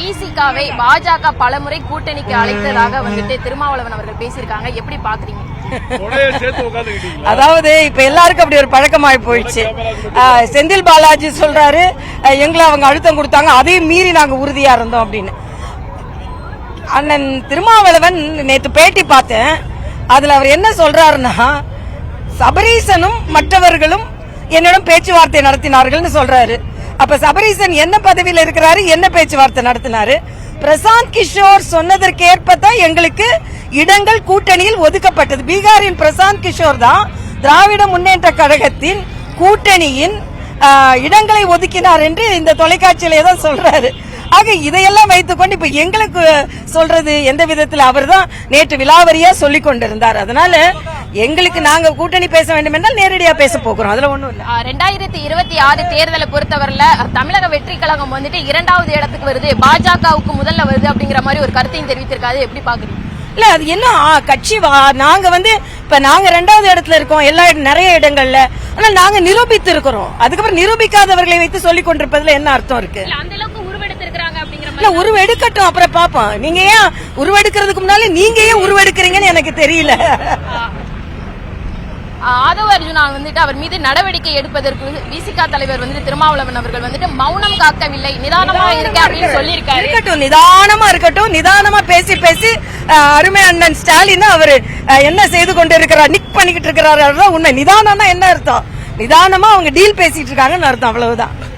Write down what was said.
விசிகாவை பாஜக பலமுறை கூட்டணிக்கு அழைத்ததாக வந்துட்டு திருமாவளவன் அவர்கள் பேசியிருக்காங்க. எப்படி பாக்குறீங்க? அதாவது இப்ப எல்லாருக்கும் அப்படி ஒரு பழக்கமாயி போயிடுச்சு. செந்தில் பாலாஜி சொல்றாரு எங்களை அவங்க அழுத்தம் கொடுத்தாங்க, அதையும் மீறி நாங்க உறுதியா இருந்தோம் அப்படின்னு. அண்ணன் திருமாவளவன் நேத்து பேட்டி பார்த்தேன். அதுல அவர் என்ன சொல்றாருன்னா, சபரீசனும் மற்றவர்களும் என்னிடம் பேச்சுவார்த்தை நடத்தினார்கள் சொல்றாரு. அப்ப சபரீசன் என்ன பதவியில் இருக்கிறாரு, என்ன பேச்சுவார்த்தை நடத்தினாரு? பிரசாந்த் கிஷோர் சொன்னதற்கேற்பதான் எங்களுக்கு இடங்கள் கூட்டணியில் ஒதுக்கப்பட்டது. பீகாரின் பிரசாந்த் கிஷோர் தான் திராவிட முன்னேற்ற கழகத்தின் கூட்டணியின் இடங்களை ஒதுக்கினார் என்று இந்த தொலைக்காட்சியிலே தான் சொல்றாரு. ஆக இதையெல்லாம் வைத்துக்கொண்டு இப்ப எங்களுக்கு சொல்றது எந்த விதத்தில்? அவர் தான் நேற்று விலாவரியா சொல்லிக் கொண்டிருந்தார். அதனால எங்களுக்கு நாங்க கூட்டணி பேச வேண்டும் என்றால் நேரடியா பேச போகிறோம். அதுல ஒண்ணும் இல்ல. 2026 தேர்தலை பொறுத்தவரையில தமிழக வெற்றி கழகம் வந்துட்டு 2வது இடத்துக்கு வருது, பாஜகவுக்கு முதல்ல வருது அப்படிங்கிற மாதிரி ஒரு கருத்தையும் தெரிவித்திருக்காது. எப்படி பாக்குறீங்க? இல்ல அது என்ன கட்சி நாங்க இப்ப நாங்க 2வது இடத்துல இருக்கோம் நிறைய இடங்கள்ல. ஆனா நாங்க நிரூபித்து இருக்கிறோம். அதுக்கப்புறம் நிரூபிக்காதவர்களை வைத்து சொல்லிக் கொண்டிருப்பதுல என்ன அர்த்தம் இருக்கு? அந்த அளவுக்கு உருவெடுத்திருக்காங்க அப்படிங்கிற இல்ல உருவெடுக்கட்டும், அப்புறம் பாப்போம். நீங்க ஏன் உருவெடுக்கிறதுக்கு முன்னால நீங்க ஏன் உருவெடுக்கிறீங்கன்னு எனக்கு தெரியல. ஆதவ அர்ஜுனா வந்துட்டு அவர் மீது நடவடிக்கை எடுப்பதற்கு விசிகா தலைவர் வந்துட்டு திருமாவளவன் அவர்கள் வந்துட்டு மௌனம் காக்கவில்லை, நிதானமா இருக்க அப்படின்னு சொல்லியிருக்காரு. இருக்கட்டும், நிதானமா இருக்கட்டும். நிதானமா பேசி பேசி அருமை அண்ணன் ஸ்டாலின் அவரு என்ன செய்து கொண்டு இருக்கிறார், நிக் பண்ணிக்கிட்டு இருக்கிறாரு. உண்மை. நிதானம்னா என்ன அர்த்தம்? நிதானமா அவங்க டீல் பேசிட்டு இருக்காங்கன்னு அர்த்தம். அவ்வளவுதான்.